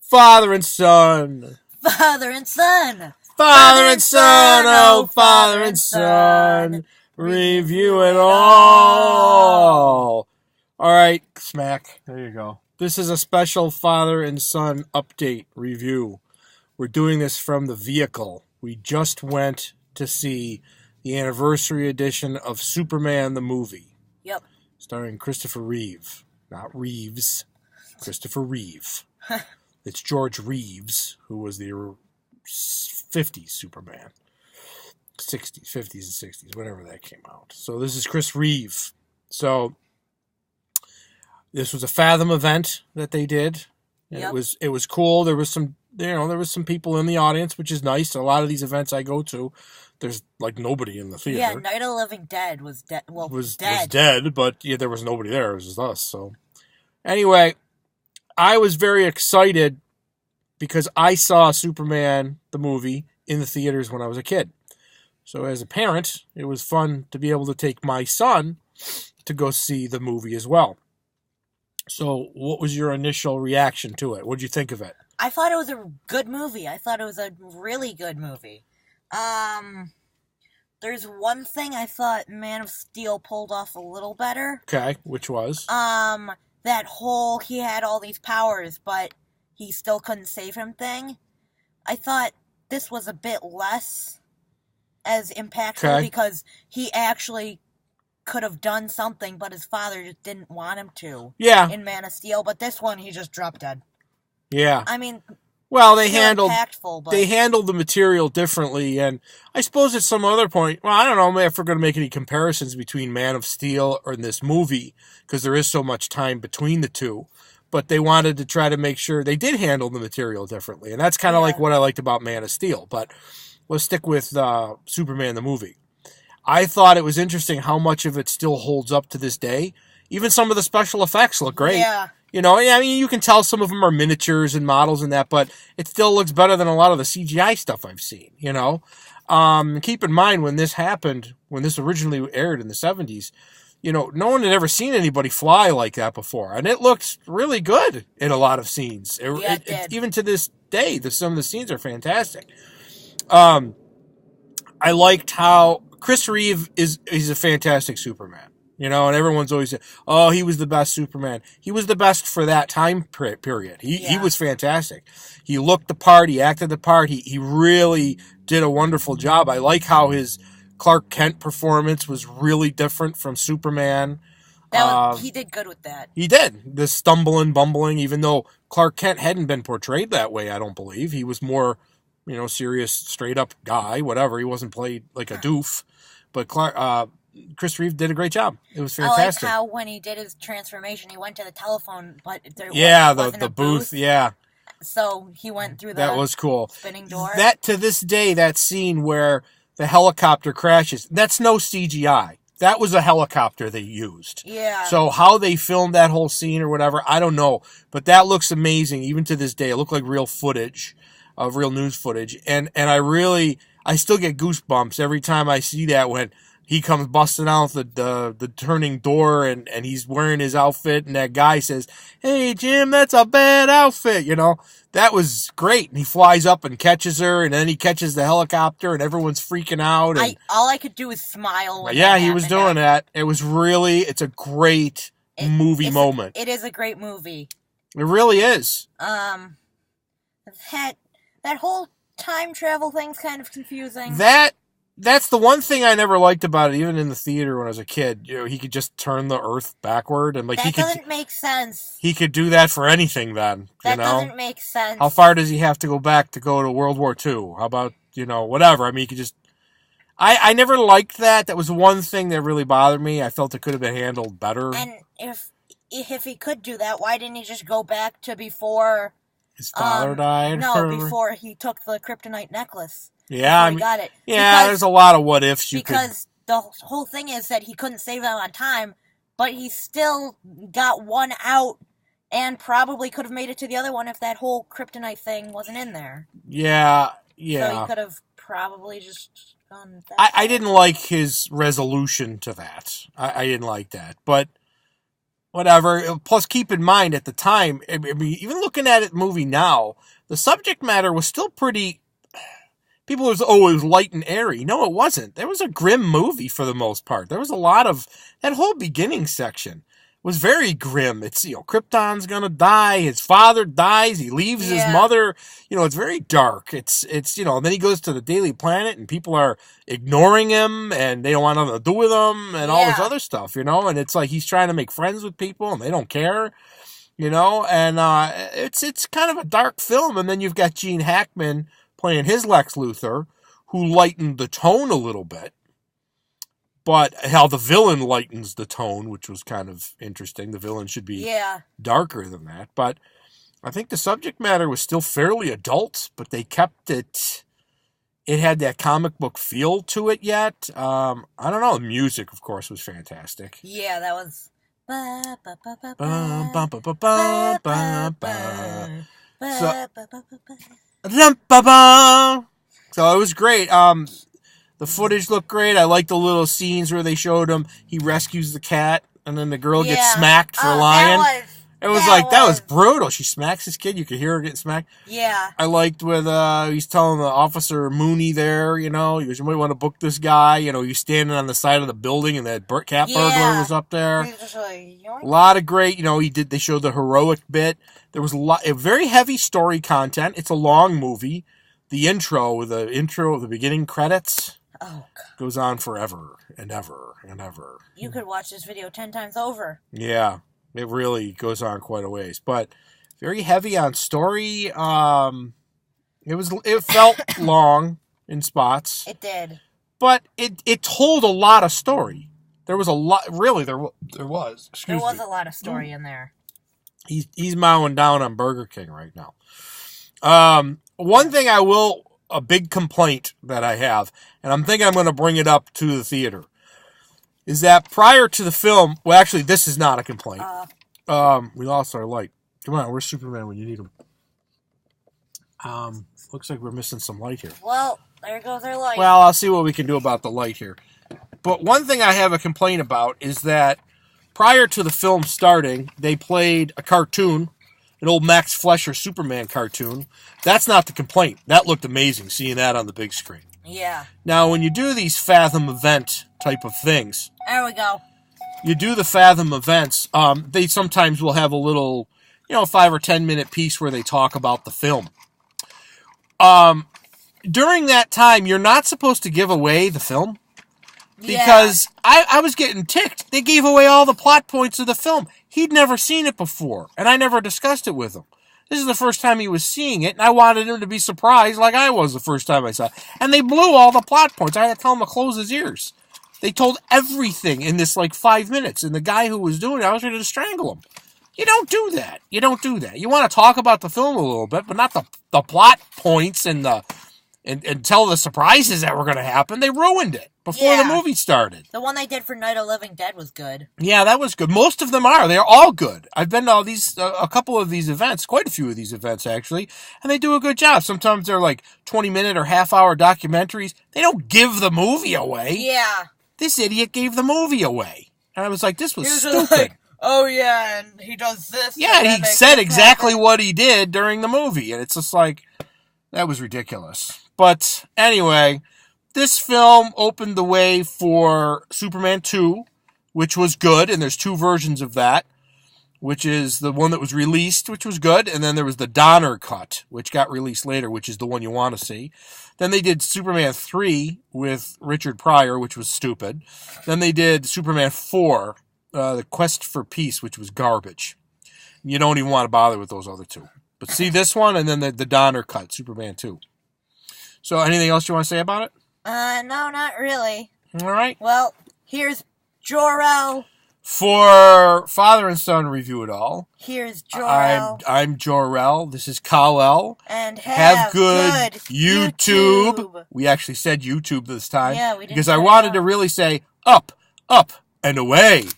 Father and son. Father and son. Father and son, oh, father and son. Review it all. All right, smack. There you go. This is a special father and son update review. We're doing this from the vehicle. We just went to see the anniversary edition of Superman the movie. Yep. Starring Christopher Reeve. Not Reeves. Christopher Reeve. It's George Reeves, who was the 50s Superman. 60s, 50s, and 60s, whenever that came out. So this is Chris Reeve. So this was a Fathom event that they did. And Yep. It was cool. There was some people in the audience, which is nice. A lot of these events I go to, there's like nobody in the theater. Yeah, Night of the Living Dead was dead. Well, was dead. dead, but yeah, there was nobody there. It was just us. So anyway, I was very excited because I saw Superman the movie in the theaters when I was a kid. So as a parent, it was fun to be able to take my son to go see the movie as well. So what was your initial reaction to it? What did you think of it? I thought it was a good movie. I thought it was a really good movie. There's one thing I thought Man of Steel pulled off a little better. Okay, which was? That whole he had all these powers, but he still couldn't save him thing. I thought this was a bit less as impactful because he actually could have done something, but his father just didn't want him to. Yeah. In Man of Steel, but this one he just dropped dead. Yeah. I mean, well, they handled the material differently, and I suppose at some other point, well, I don't know if we're going to make any comparisons between Man of Steel and this movie, because there is so much time between the two, but they wanted to try to make sure they did handle the material differently, and that's kind of like what I liked about Man of Steel. But let's stick with Superman the movie. I thought it was interesting how much of it still holds up to this day. Even some of the special effects look great. Yeah. You know, I mean, you can tell some of them are miniatures and models and that, but it still looks better than a lot of the CGI stuff I've seen, you know. Keep in mind, when this happened, when this originally aired in the 70s, you know, no one had ever seen anybody fly like that before. And it looked really good in a lot of scenes. It did. Even to this day, some of the scenes are fantastic. I liked how Chris Reeve he's a fantastic Superman. You know, and everyone's always saying, oh, he was the best Superman. He was the best for that time period. He was fantastic. He looked the part. He acted the part. He really did a wonderful job. I like how his Clark Kent performance was really different from Superman. He did good with that. He did. The stumbling, bumbling, even though Clark Kent hadn't been portrayed that way, I don't believe. He was more, you know, serious, straight-up guy, whatever. He wasn't played like a doof. But Chris Reeve did a great job. It was fantastic. I like how when he did his transformation, he went to the telephone, but there wasn't the a booth, yeah. So he went through that was cool. Spinning door. That, to this day, that scene where the helicopter crashes, that's no CGI. That was a helicopter they used. Yeah. So how they filmed that whole scene or whatever, I don't know. But that looks amazing, even to this day. It looked like real footage, of real news footage. And I still get goosebumps every time I see that when he comes busting out the turning door and he's wearing his outfit and that guy says, hey, Jim, that's a bad outfit, you know. That was great. And he flies up and catches her, and then he catches the helicopter and everyone's freaking out. And all I could do was smile. When he was doing that. It was it's a great movie moment. It is a great movie. It really is. That whole time travel thing's kind of confusing. That's the one thing I never liked about it, even in the theater when I was a kid. You know, he could just turn the Earth backward, and like that doesn't make sense. He could do that for anything. Then doesn't make sense. How far does he have to go back to go to World War II? How about whatever? I mean, he could just. I never liked that. That was one thing that really bothered me. I felt it could have been handled better. And if he could do that, why didn't he just go back to before his father died? No, before he took the kryptonite necklace. Yeah, he got it. Yeah, there's a lot of what ifs. Because the whole thing is that he couldn't save them on time, but he still got one out and probably could have made it to the other one if that whole kryptonite thing wasn't in there. Yeah. So he could have probably just gone that way. I didn't like his resolution to that. I didn't like that. But whatever. Plus, keep in mind, at the time, I mean, even looking at it movie now, the subject matter was still pretty... People was, it was light and airy. No, it wasn't. There was a grim movie for the most part. There was a lot of... That whole beginning section was very grim. It's, Krypton's gonna die. His father dies. He leaves his mother. It's very dark. It's then he goes to the Daily Planet and people are ignoring him and they don't want nothing to do with him and all this other stuff, and it's like he's trying to make friends with people and they don't care, and it's kind of a dark film. And then you've got Gene Hackman playing his Lex Luthor, who lightened the tone a little bit. But how the villain lightens the tone, which was kind of interesting. The villain should be darker than that. But I think the subject matter was still fairly adult, but they kept it... It had that comic book feel to it yet. I don't know. The music, of course, was fantastic. Yeah, that was... So it was great. The footage looked great. I liked the little scenes where they showed him. He rescues the cat, and then the girl gets smacked for lying. That was brutal. She smacks this kid. You could hear her getting smacked. Yeah. I liked with he's telling the officer Mooney there, he goes, you might want to book this guy. He's standing on the side of the building, and that cat burglar was up there. A lot of great, they showed the heroic bit. There was a very heavy story content. It's a long movie. The intro, the beginning credits, goes on forever and ever and ever. You could watch this video 10 times over. Yeah, it really goes on quite a ways. But very heavy on story. It felt long in spots. It did. But it told a lot of story. There was a lot. Really, there was. Excuse me. There was a lot of story in there. He's mowing down on Burger King right now. One thing a big complaint that I have, and I'm thinking I'm going to bring it up to the theater, is that prior to the film, well, actually, this is not a complaint. We lost our light. Come on, where's Superman when you need him? Looks like we're missing some light here. Well, there goes our light. Well, I'll see what we can do about the light here. But one thing I have a complaint about is that prior to the film starting, they played a cartoon, an old Max Fleischer Superman cartoon. That's not the complaint. That looked amazing, seeing that on the big screen. Yeah. Now, when you do these Fathom event type of things... There we go. You do the Fathom events, they sometimes will have a little, 5 or 10 minute piece where they talk about the film. During that time, you're not supposed to give away the film. Because I was getting ticked. They gave away all the plot points of the film. He'd never seen it before, and I never discussed it with him. This is the first time he was seeing it, and I wanted him to be surprised like I was the first time I saw it. And they blew all the plot points. I had to tell him to close his ears. They told everything in this, 5 minutes, and the guy who was doing it, I was ready to strangle him. You don't do that. You don't do that. You want to talk about the film a little bit, but not the plot points and tell the surprises that were going to happen. They ruined it before the movie started. The one they did for Night of the Living Dead was good. Yeah, that was good. Most of them are. They're all good. I've been to all these, a couple of these events, quite a few of these events actually, and they do a good job. Sometimes they're 20-minute or half-hour documentaries. They don't give the movie away. Yeah. This idiot gave the movie away. And I was like, this was stupid. Oh yeah, and he does this. Yeah, and he said exactly what he did during the movie, and it's just that was ridiculous. But anyway, this film opened the way for Superman 2, which was good, and there's 2 versions of that, which is the one that was released, which was good, and then there was the Donner cut, which got released later, which is the one you want to see. Then they did Superman 3 with Richard Pryor, which was stupid. Then they did Superman 4, The Quest for Peace, which was garbage. You don't even want to bother with those other 2. But see this one, and then the Donner cut, Superman 2. So, anything else you want to say about it? No, not really. All right. Well, here's Jor-El. For Father and Son Review It All. Here's Jor-El. I'm Jor-El. This is Kal-El. And have good YouTube. We actually said YouTube this time. Yeah, we did. Because I wanted to really say up, and away.